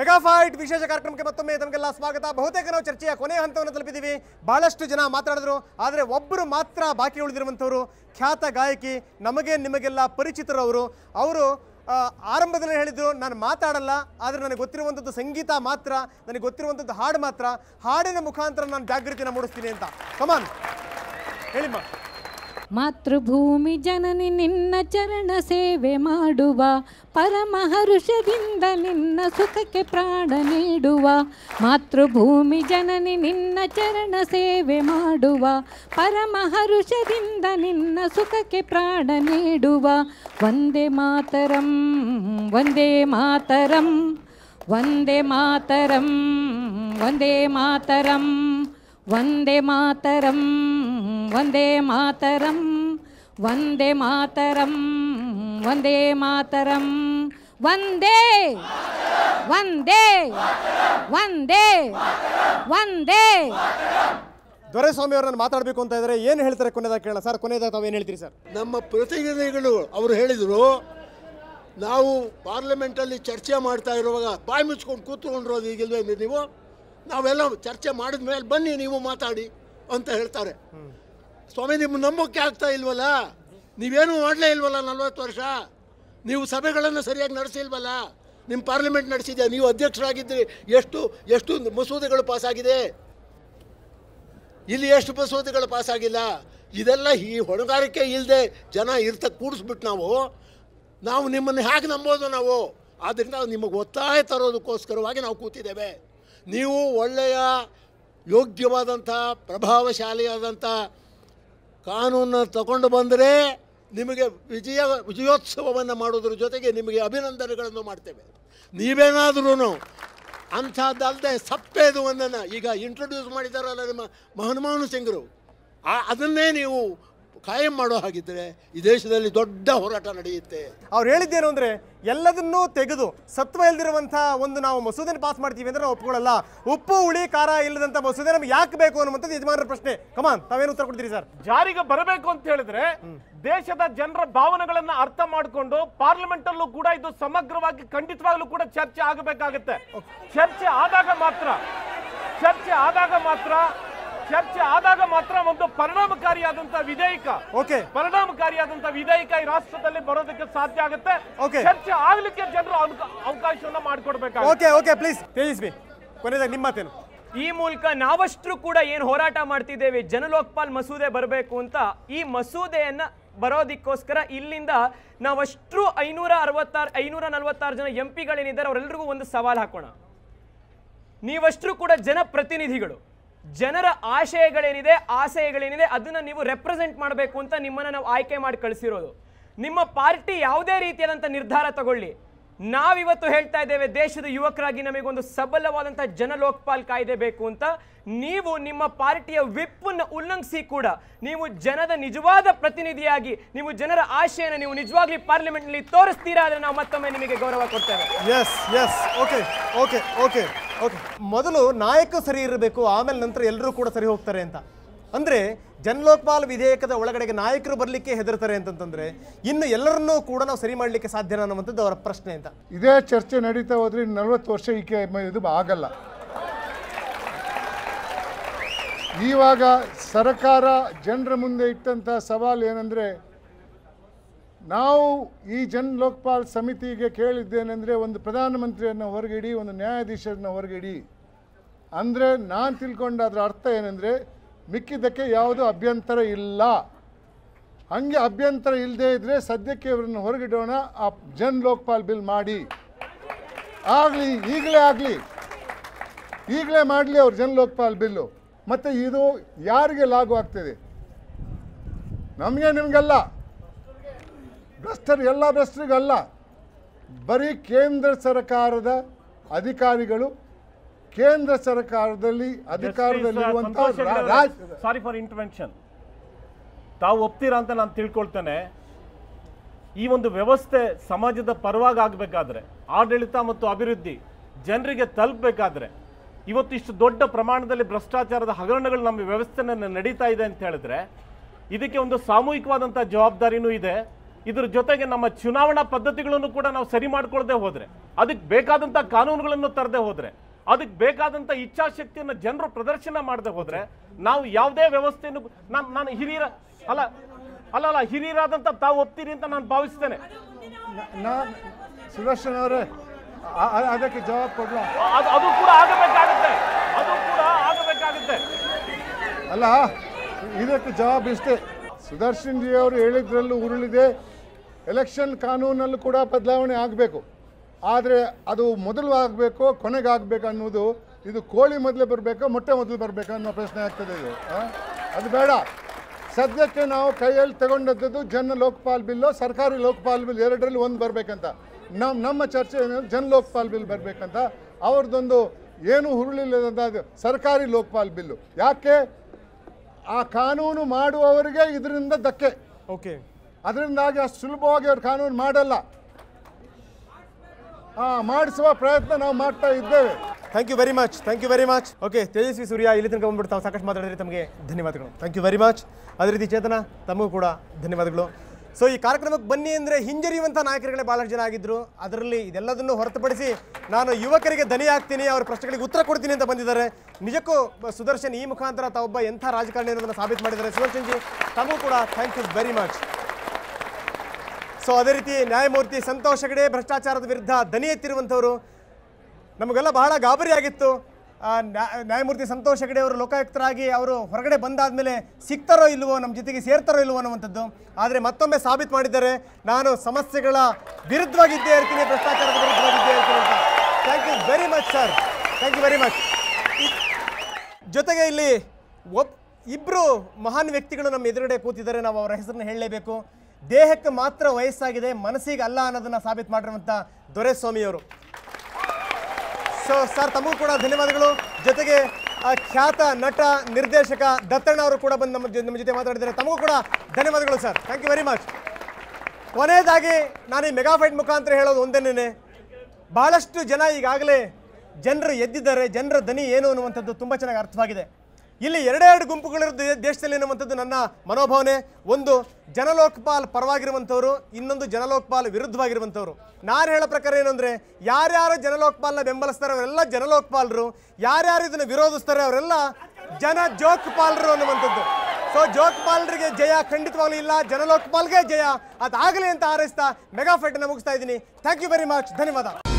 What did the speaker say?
Mega fight ವಿಶೇಷ ಕಾರ್ಯಕ್ರಮಕ್ಕೆ ಮತ್ತೊಮ್ಮೆ ತಮಗೆಲ್ಲ ಸ್ವಾಗತ. ಬಹುತೇಕ ನಾವು ಚರ್ಚೆಯ ಕೊನೆಯ ಹಂತವನ್ನು ತಲುಪಿದ್ದೀವಿ. ಬಹಳಷ್ಟು ಜನ ಮಾತಾಡಿದ್ರು, ಆದರೆ ಒಬ್ಬರು ಮಾತ್ರ ಬಾಕಿ ಉಳಿದಿರುವಂಥವರು ಖ್ಯಾತ ಗಾಯಕಿ, ನಮಗೆ ನಿಮಗೆಲ್ಲ ಪರಿಚಿತರವರು. ಅವರು ಆರಂಭದಲ್ಲಿ ಹೇಳಿದ್ರು, ನಾನು ಮಾತಾಡಲ್ಲ, ಆದರೆ ನನಗೆ ಗೊತ್ತಿರುವಂಥದ್ದು ಸಂಗೀತ ಮಾತ್ರ, ನನಗೆ ಗೊತ್ತಿರುವಂಥದ್ದು ಹಾಡು ಮಾತ್ರ, ಹಾಡಿನ ಮುಖಾಂತರ ನಾನು ಜಾಗೃತಿನ ಮೂಡಿಸ್ತೀನಿ ಅಂತ. ಕಮಾನ್ ಹೇಳಿಮ್ಮ. ಮಾತೃಭೂಮಿ ಜನನಿ ನಿನ್ನ ಚರಣ ಸೇವೆ ಮಾಡುವ, ಪರಮ ಹರುಷದಿಂದ ನಿನ್ನ ಸುಖಕ್ಕೆ ಪ್ರಾಣ ನೀಡುವ. ಮಾತೃಭೂಮಿ ಜನನಿ ನಿನ್ನ ಚರಣ ಸೇವೆ ಮಾಡುವ, ಪರಮ ಹರುಷದಿಂದ ನಿನ್ನ ಸುಖಕ್ಕೆ ಪ್ರಾಣ ನೀಡುವ. ವಂದೇ ಮಾತರಂ ವಂದೇ ಮಾತರಂ ವಂದೇ ಮಾತರಂ ವಂದೇ ಮಾತರಂ ವಂದೇ ಮಾತರಂ ವಂದೇ ಮಾತರಂ ವಂದೇ ಮಾತರಂ ವಂದೇ ಮಾತರಂ ವಂದೇ ವಂದೇ ವಂದೇ ವಂದೇ. ದೊರೆಸ್ವಾಮಿ ಅವರು ನಾನು ಮಾತಾಡಬೇಕು ಅಂತ ಇದ್ದಾರೆ, ಏನು ಹೇಳ್ತಾರೆ ಕೊನೆದಾಗ ಕೇಳೋಣ ಸರ್. ಕೊನೆದಾಗ ತಾವೇನು ಹೇಳ್ತೀರಿ ಸರ್? ನಮ್ಮ ಪ್ರತಿನಿಧಿಗಳು ಅವರು ಹೇಳಿದರು, ನಾವು ಪಾರ್ಲಿಮೆಂಟಲ್ಲಿ ಚರ್ಚೆ ಮಾಡ್ತಾ ಇರುವಾಗ ಬಾಯಿ ಮುಚ್ಕೊಂಡು ಕೂತ್ಕೊಂಡಿರೋದು ಈಗಿಲ್ವೇ ನೀವು, ನಾವೆಲ್ಲ ಚರ್ಚೆ ಮಾಡಿದ ಮೇಲೆ ಬನ್ನಿ ನೀವು ಮಾತಾಡಿ ಅಂತ ಹೇಳ್ತಾರೆ. ಸ್ವಾಮಿ, ನಿಮ್ಮ ನಂಬೋಕೆ ಆಗ್ತಾ ಇಲ್ವಲ್ಲ, ನೀವೇನು ಮಾಡಲೇ ಇಲ್ವಲ್ಲ 40 ವರ್ಷ, ನೀವು ಸಭೆಗಳನ್ನು ಸರಿಯಾಗಿ ನಡೆಸಿಲ್ವಲ್ಲ. ನಿಮ್ಮ ಪಾರ್ಲಿಮೆಂಟ್ ನಡೆಸಿದ್ಯಾ, ನೀವು ಅಧ್ಯಕ್ಷರಾಗಿದ್ದರೆ ಎಷ್ಟು ಮಸೂದೆಗಳು ಪಾಸಾಗಿದೆ, ಇಲ್ಲಿ ಎಷ್ಟು ಮಸೂದೆಗಳು ಪಾಸಾಗಿಲ್ಲ. ಇದೆಲ್ಲ ಈ ಹೊಣೆಗಾರಿಕೆ ಇಲ್ಲದೆ ಜನ ಕೂಡಿಸ್ಬಿಟ್ಟು ನಾವು ನಿಮ್ಮನ್ನು ಹೇಗೆ ನಂಬೋದು ನಾವು. ಆದ್ದರಿಂದ ನಿಮಗೆ ಒತ್ತಾಯ ತರೋದಕ್ಕೋಸ್ಕರವಾಗಿ ನಾವು ಕೂತಿದ್ದೇವೆ. ನೀವು ಒಳ್ಳೆಯ ಯೋಗ್ಯವಾದಂಥ ಪ್ರಭಾವಶಾಲಿಯಾದಂಥ ಕಾನೂನನ್ನು ತಗೊಂಡು ಬಂದರೆ ನಿಮಗೆ ವಿಜಯೋತ್ಸವವನ್ನು ಮಾಡೋದ್ರ ಜೊತೆಗೆ ನಿಮಗೆ ಅಭಿನಂದನೆಗಳನ್ನು ಮಾಡ್ತೇವೆ. ನೀವೇನಾದ್ರೂ ಅಂಥದ್ದಲ್ಲದೆ ಸಪ್ಪೇದು ಒಂದನ್ನು ಈಗ ಇಂಟ್ರೊಡ್ಯೂಸ್ ಮಾಡಿದಾರಲ್ಲ ನಿಮ್ಮ ಮನಮೋಹನ್ ಸಿಂಗ್ರು, ಅದನ್ನೇ ನೀವು ಕಾಯಂ ಮಾಡೋ ಹಾಗಿದ್ದರೆ ಈ ದೇಶದಲ್ಲಿ ದೊಡ್ಡ ಹೋರಾಟ ನಡೆಯುತ್ತೆ. ಅವ್ರು ಹೇಳಿದ್ದೇನು ಅಂದರೆ, ಎಲ್ಲದನ್ನೂ ತೆಗೆದು ಸತ್ವ ಇಲ್ದಿರುವಂಥ ಒಂದು ನಾವು ಮಸೂದೆನ ಪಾಸ್ ಮಾಡ್ತೀವಿ ಅಂದರೆ ನಾವು ಒಪ್ಕೊಳ್ಳಲ್ಲ. ಉಪ್ಪು ಹುಳಿ ಖಾರ ಇಲ್ಲದಂಥ ಮಸೂದೆ ನಮ್ಗೆ ಯಾಕೆ ಬೇಕು ಅನ್ನುವಂಥದ್ದು ಯಜಮಾನರ ಪ್ರಶ್ನೆ. ಕಮಾನ್, ತಾವೇನು ಉತ್ತರ ಕೊಡ್ತೀರಿ ಸರ್? ಜಾರಿಗೆ ಬರಬೇಕು ಅಂತ ಹೇಳಿದ್ರೆ ದೇಶದ ಜನರ ಭಾವನೆಗಳನ್ನ ಅರ್ಥ ಮಾಡಿಕೊಂಡು ಪಾರ್ಲಿಮೆಂಟ್ ಅಲ್ಲೂ ಕೂಡ ಇದು ಸಮಗ್ರವಾಗಿ ಖಂಡಿತವಾಗ್ಲೂ ಕೂಡ ಚರ್ಚೆ ಆಗಬೇಕಾಗುತ್ತೆ. ಚರ್ಚೆ ಆದಾಗ ಮಾತ್ರ ಒಂದು ಪರಿಣಾಮಕಾರಿಯಾದಂತಹ ವಿಧೇಯಕ ಈ ರಾಷ್ಟ್ರದಲ್ಲಿ ಬರೋದಕ್ಕೆ ಸಾಧ್ಯ ಆಗುತ್ತೆ. ಚರ್ಚೆ ಆಗ್ಲಿಕ್ಕೆ ಜನರು ಅವಕಾಶವನ್ನ ಮಾಡಿಕೊಡ್ಬೇಕು. ಓಕೆ ಪ್ಲೀಸ್ ತೇಜಸ್ವಿ, ಕೊನೆಯದಾಗಿ ನಿಮ್ಮ ಮಾತೇನು? ಈ ಮೂಲಕ ನಾವಷ್ಟರೂ ಕೂಡ ಏನು ಹೋರಾಟ ಮಾಡ್ತಿದ್ದೇವೆ, ಜನಲೋಕಪಾಲ್ ಮಸೂದೆ ಬರಬೇಕು ಅಂತ, ಈ ಮಸೂದೆಯನ್ನ ಬರೋದಕ್ಕೋಸ್ಕರ ಇಲ್ಲಿಂದ ನಾವಷ್ಟರೂ 546 ಜನ ಎಂಪಿಗಳೇನಿದ್ದಾರೆ ಅವರೆಲ್ಲರಿಗೂ ಒಂದು ಸವಾಲು ಹಾಕೋಣ. ನೀವಷ್ಟರೂ ಕೂಡ ಜನಪ್ರತಿನಿಧಿಗಳು, ಜನರ ಆಶಯಗಳೇನಿದೆ ಅದನ್ನ ನೀವು ರೆಪ್ರೆಸೆಂಟ್ ಮಾಡಬೇಕು ಅಂತ ನಿಮ್ಮನ್ನ ನಾವು ಆಯ್ಕೆ ಮಾಡಿ ಕಳಿಸಿರೋದು. ನಿಮ್ಮ ಪಾರ್ಟಿ ಯಾವುದೇ ರೀತಿಯಾದಂಥ ನಿರ್ಧಾರ ತಗೊಳ್ಳಿ, ನಾವಿವತ್ತು ಹೇಳ್ತಾ ಇದ್ದೇವೆ ದೇಶದ ಯುವಕರಾಗಿ ನಮಗೊಂದು ಸಬಲವಾದಂಥ ಜನಲೋಕಪಾಲ್ ಕಾಯ್ದೆ ಬೇಕು ಅಂತ. ನೀವು ನಿಮ್ಮ ಪಾರ್ಟಿಯ ವಿಪ್ಪನ್ನು ಉಲ್ಲಂಘಿಸಿ ಕೂಡ ನೀವು ಜನದ ನಿಜವಾದ ಪ್ರತಿನಿಧಿಯಾಗಿ ನೀವು ಜನರ ಆಶಯನ ನೀವು ನಿಜವಾಗ್ಲಿ ಪಾರ್ಲಿಮೆಂಟ್ ನಲ್ಲಿ ತೋರಿಸ್ತೀರಾ, ಆದರೆ ನಾವು ಮತ್ತೊಮ್ಮೆ ನಿಮಗೆ ಗೌರವ ಕೊಡ್ತೇವೆ. ಓಕೆ. ಮೊದಲು ನಾಯಕ ಸರಿ ಇರಬೇಕು, ಆಮೇಲೆ ನಂತರ ಎಲ್ಲರೂ ಕೂಡ ಸರಿ ಹೋಗ್ತಾರೆ ಅಂತ. ಅಂದ್ರೆ ಜನಲೋಕಪಾಲ್ ವಿಧೇಯಕದ ಒಳಗಡೆಗೆ ನಾಯಕರು ಬರಲಿಕ್ಕೆ ಹೆದರ್ತಾರೆ ಅಂತಂದ್ರೆ ಇನ್ನು ಎಲ್ಲರನ್ನೂ ಕೂಡ ನಾವು ಸರಿ ಮಾಡಲಿಕ್ಕೆ ಸಾಧ್ಯನಾ ಅನ್ನುವಂಥದ್ದು ಅವರ ಪ್ರಶ್ನೆ ಅಂತ. ಇದೇ ಚರ್ಚೆ ನಡೀತಾ ಹೋದ್ರೆ 40 ವರ್ಷ ಇದು ಆಗಲ್ಲ. ಇವಾಗ ಸರ್ಕಾರ ಜನರ ಮುಂದೆ ಇಟ್ಟಂಥ ಸವಾಲು ಏನಂದರೆ, ನಾವು ಈ ಲೋಕಪಾಲ್ ಸಮಿತಿಗೆ ಕೇಳಿದ್ದೇನೆಂದರೆ ಒಂದು ಪ್ರಧಾನಮಂತ್ರಿಯನ್ನು ಹೊರಗಿಡಿ, ಒಂದು ನ್ಯಾಯಾಧೀಶರನ್ನು ಹೊರಗಿಡಿ. ಅಂದರೆ ನಾನು ತಿಳ್ಕೊಂಡ ಅದರ ಅರ್ಥ ಏನಂದರೆ ಮಿಕ್ಕಿದ್ದಕ್ಕೆ ಯಾವುದೂ ಅಭ್ಯಂತರ ಇಲ್ಲ. ಹಾಗೆ ಅಭ್ಯಂತರ ಇಲ್ಲದೇ ಇದ್ದರೆ ಸದ್ಯಕ್ಕೆ ಇವರನ್ನು ಹೊರಗಿಡೋಣ, ಆ ಲೋಕಪಾಲ್ ಬಿಲ್ ಮಾಡಿ ಆಗಲಿ, ಈಗಲೇ ಮಾಡಲಿ ಅವ್ರು ಲೋಕಪಾಲ್ ಬಿಲ್ಲು. ಮತ್ತು ಇದು ಯಾರಿಗೆ ಲಾಗು ಆಗ್ತದೆ? ನಿಮಗೆಲ್ಲ ಎಲ್ಲ ಭ್ರಷ್ಟರಿಗಲ್ಲ, ಬರೀ ಕೇಂದ್ರ ಸರ್ಕಾರದ ಅಧಿಕಾರಿಗಳು, ಕೇಂದ್ರ ಸರ್ಕಾರದಲ್ಲಿ ಅಧಿಕಾರದಲ್ಲಿರುವಂಥ. Sorry for intervention. ತಾವು ಒಪ್ತೀರಾ ಅಂತ ನಾನು ತಿಳ್ಕೊಳ್ತೇನೆ. ಈ ಒಂದು ವ್ಯವಸ್ಥೆ ಸಮಾಜದ ಪರವಾಗಿ ಆಗಬೇಕಾದ್ರೆ, ಆಡಳಿತ ಮತ್ತು ಅಭಿವೃದ್ಧಿ ಜನರಿಗೆ ತಲುಪಬೇಕಾದ್ರೆ, ಇವತ್ತು ಇಷ್ಟು ದೊಡ್ಡ ಪ್ರಮಾಣದಲ್ಲಿ ಭ್ರಷ್ಟಾಚಾರದ ಹಗರಣಗಳು ನಮ್ಮ ವ್ಯವಸ್ಥೆನ ನಡೀತಾ ಇದೆ ಅಂತ ಹೇಳಿದ್ರೆ ಇದಕ್ಕೆ ಒಂದು ಸಾಮೂಹಿಕವಾದಂಥ ಜವಾಬ್ದಾರಿನೂ ಇದೆ. ಇದ್ರ ಜೊತೆಗೆ ನಮ್ಮ ಚುನಾವಣಾ ಪದ್ಧತಿಗಳನ್ನು ಕೂಡ ನಾವು ಸರಿ ಮಾಡ್ಕೊಳ್ದೆ ಹೋದ್ರೆ, ಅದಕ್ಕೆ ಬೇಕಾದಂಥ ಕಾನೂನುಗಳನ್ನು ತರದೆ ಹೋದ್ರೆ, ಅದಕ್ಕೆ ಬೇಕಾದಂಥ ಇಚ್ಛಾಶಕ್ತಿಯನ್ನು ಜನರು ಪ್ರದರ್ಶನ ಮಾಡದೆ ಹೋದ್ರೆ ನಾವು ಯಾವುದೇ ವ್ಯವಸ್ಥೆಯನ್ನು ನಾನು ಹಿರಿಯರಾದಂಥ ತಾವು ಒಪ್ತೀರಿ ಅಂತ ನಾನು ಭಾವಿಸ್ತೇನೆ. ಸುದರ್ಶನ್ ಅವರೇ, ಅದಕ್ಕೆ ಜವಾಬ್ ಕೊಡ್ಲಾ? ಅದು ಕೂಡ ಆಗಬೇಕಾಗುತ್ತೆ. ಅಲ್ಲ, ಇದಕ್ಕೆ ಜವಾಬ್ ಇಷ್ಟೇ. ಸುದರ್ಶನ್ ಜಿ ಅವರು ಹೇಳಿದ್ರಲ್ಲೂ ಉರುಳಿದೆ. ಎಲೆಕ್ಷನ್ ಕಾನೂನಲ್ಲೂ ಕೂಡ ಬದಲಾವಣೆ ಆಗಬೇಕು. ಆದರೆ ಅದು ಮೊದಲು ಆಗಬೇಕು, ಕೊನೆಗೆ ಆಗಬೇಕು ಅನ್ನೋದು, ಇದು ಕೋಳಿ ಮೊದಲೇ ಬರಬೇಕು, ಮೊಟ್ಟೆ ಮೊದಲು ಬರಬೇಕು ಅನ್ನೋ ಪ್ರಶ್ನೆ ಆಗ್ತದೆ. ಇದು ಅದು ಬೇಡ. ಸದ್ಯಕ್ಕೆ ನಾವು ಕೈಯಲ್ಲಿ ತಗೊಂಡದ್ದು ಜನ ಲೋಕಪಾಲ್ ಬಿಲ್ಲು, ಸರ್ಕಾರಿ ಲೋಕಪಾಲ್ ಬಿಲ್, ಎರಡರಲ್ಲಿ ಒಂದು ಬರಬೇಕಂತ. ನಮ್ಮ ಚರ್ಚೆ ಏನಾದ್ರು ಜನ ಲೋಕಪಾಲ್ ಬಿಲ್ ಬರಬೇಕಂತ. ಅವ್ರದ್ದೊಂದು ಏನು ಹುರುಳಿಲ್ಲದ ಸರ್ಕಾರಿ ಲೋಕಪಾಲ್ ಬಿಲ್ಲು. ಯಾಕೆ? ಆ ಕಾನೂನು ಮಾಡುವವರಿಗೆ ಇದರಿಂದ ಧಕ್ಕೆ. ಓಕೆ, ಅದರಿಂದಾಗಿ ಅಷ್ಟು ಸುಲಭವಾಗಿ ಅವ್ರು ಕಾನೂನು ಮಾಡಲ್ಲ. ಮಾಡಿಸುವ ಪ್ರಯತ್ನ ನಾವು ಮಾಡ್ತಾ ಇದ್ದೇವೆ. Thank you very much. Okay, Tejasvi Surya, ಇಲ್ಲಿ ತನಕ ಬಂದ್ಬಿಟ್ಟು ತಾವು ಸಾಕಷ್ಟು ಮಾತಾಡಿದ್ರೆ ತಮಗೆ ಧನ್ಯವಾದಗಳು. Thank you very much. ಅದೇ ರೀತಿ ಚೇತನ, ತಮಗೂ ಕೂಡ ಧನ್ಯವಾದಗಳು. ಸೊ ಈ ಕಾರ್ಯಕ್ರಮಕ್ಕೆ ಬನ್ನಿ ಅಂದರೆ ಹಿಂಜರಿಯುವಂಥ ನಾಯಕರುಗಳೇ ಭಾಳಷ್ಟು ಜನ ಆಗಿದ್ದರು. ಅದರಲ್ಲಿ ಇದೆಲ್ಲದನ್ನು ಹೊರತುಪಡಿಸಿ ನಾನು ಯುವಕರಿಗೆ ದನಿ ಆಗ್ತೀನಿ, ಅವರ ಪ್ರಶ್ನೆಗಳಿಗೆ ಉತ್ತರ ಕೊಡ್ತೀನಿ ಅಂತ ಬಂದಿದ್ದಾರೆ. ನಿಜಕ್ಕೂ ಸುದರ್ಶನ್ ಈ ಮುಖಾಂತರ ತಾವೊಬ್ಬ ಎಂಥ ರಾಜಕಾರಣಿ ಅನ್ನೋದನ್ನು ಸಾಬೀತು ಮಾಡಿದ್ದಾರೆ. ಸುದರ್ಶನ್ ಜಿ, ತಮಗೂ ಕೂಡ thank you very much. So ಅದೇ ರೀತಿ ನ್ಯಾಯಮೂರ್ತಿ ಸಂತೋಷ್ ಹೆಗಡೆ ಭ್ರಷ್ಟಾಚಾರದ ವಿರುದ್ಧ ದನಿ ಎತ್ತಿರುವಂಥವರು. ನಮಗೆಲ್ಲ ಬಹಳ ಗಾಬರಿಯಾಗಿತ್ತು. ನ್ಯಾಯಮೂರ್ತಿ ಸಂತೋಷ್ ಹೆಗಡೆ ಅವರು ಲೋಕಾಯುಕ್ತರಾಗಿ ಅವರು ಹೊರಗಡೆ ಬಂದಾದಮೇಲೆ ಸಿಗ್ತಾರೋ ಇಲ್ವೋ, ನಮ್ಮ ಜೊತೆಗೆ ಸೇರ್ತಾರೋ ಇಲ್ವೋ ಅನ್ನುವಂಥದ್ದು. ಆದರೆ ಮತ್ತೊಮ್ಮೆ ಸಾಬೀತು ಮಾಡಿದ್ದಾರೆ, ನಾನು ಸಮಸ್ಯೆಗಳ ವಿರುದ್ಧವಾಗಿದ್ದೇ ಇರ್ತೀನಿ, ಭ್ರಷ್ಟಾಚಾರದ ವಿರುದ್ಧವಾಗಿದ್ದೇ ಇರ್ತೀನಿ ಅಂತ. Thank you very much sir, thank you very much. ಜೊತೆಗೆ ಇಲ್ಲಿ ಇಬ್ಬರು ಮಹಾನ್ ವ್ಯಕ್ತಿಗಳು ನಮ್ಮ ಎದುರುಗಡೆ ಕೂತಿದ್ದಾರೆ. ನಾವು ಅವರ ಹೆಸರನ್ನು ಹೇಳಲೇಬೇಕು. ದೇಹಕ್ಕೆ ಮಾತ್ರ ವಯಸ್ಸಾಗಿದೆ, ಮನಸ್ಸಿಗೆ ಅಲ್ಲ ಅನ್ನೋದನ್ನು ಸಾಬೀತು ಮಾಡಿರುವಂಥ ದೊರೆಸ್ವಾಮಿಯವರು. ಸೊ ಸರ್, ತಮಗೂ ಕೂಡ ಧನ್ಯವಾದಗಳು. ಜೊತೆಗೆ ಖ್ಯಾತ ನಟ ನಿರ್ದೇಶಕ ದತ್ತಣ್ಣ ಅವರು ಕೂಡ ಬಂದು ನಮ್ಮ ಜೊತೆ ಮಾತಾಡಿದ್ದಾರೆ. ತಮಗೂ ಕೂಡ ಧನ್ಯವಾದಗಳು sir, thank you very much. ಕೊನೆಯದಾಗಿ ನಾನು ಈ ಮೆಗಾ ಫೈಟ್ ಮುಖಾಂತರ ಹೇಳೋದು ಒಂದೇನೇ, ಭಾಳಷ್ಟು ಜನ ಈಗಾಗಲೇ ಜನರು ಎದ್ದಿದ್ದಾರೆ. ಜನರ ದನಿ ಏನು ಅನ್ನುವಂಥದ್ದು ತುಂಬ ಚೆನ್ನಾಗಿ ಅರ್ಥವಾಗಿದೆ. ಇಲ್ಲಿ ಎರಡೆರಡು ಗುಂಪುಗಳಿರೋದು ದೇಶದಲ್ಲಿ ಎನ್ನುವಂಥದ್ದು ನನ್ನ ಮನೋಭಾವನೆ. ಒಂದು ಜನಲೋಕಪಾಲ್ ಪರವಾಗಿರುವಂಥವ್ರು, ಇನ್ನೊಂದು ಜನಲೋಕಪಾಲ್ ವಿರುದ್ಧವಾಗಿರುವಂಥವ್ರು. ನಾನು ಹೇಳೋ ಪ್ರಕಾರ ಏನು ಅಂದರೆ, ಯಾರ್ಯಾರು ಜನಲೋಕಪಾಲ್ನ ಬೆಂಬಲಿಸ್ತಾರೆ ಅವರೆಲ್ಲ ಜನಲೋಕಪಾಲರು, ಯಾರ್ಯಾರು ಇದನ್ನು ವಿರೋಧಿಸ್ತಾರೆ ಅವರೆಲ್ಲ ಜನ ಜೋಕ್ಪಾಲರು ಅನ್ನುವಂಥದ್ದು. ಸೊ ಜೋಕ್ಪಾಲರಿಗೆ ಜಯ ಖಂಡಿತವಾಗ್ಲೂ ಇಲ್ಲ, ಜನಲೋಕಪಾಲ್ಗೆ ಜಯ ಅದಾಗಲಿ ಅಂತ ಹಾರೈಸ್ತಾ ಮೆಗಾ ಫೈಟನ್ನು ಮುಗಿಸ್ತಾ ಇದ್ದೀನಿ. ಥ್ಯಾಂಕ್ ಯು ವೆರಿ ಮಚ್, ಧನ್ಯವಾದ.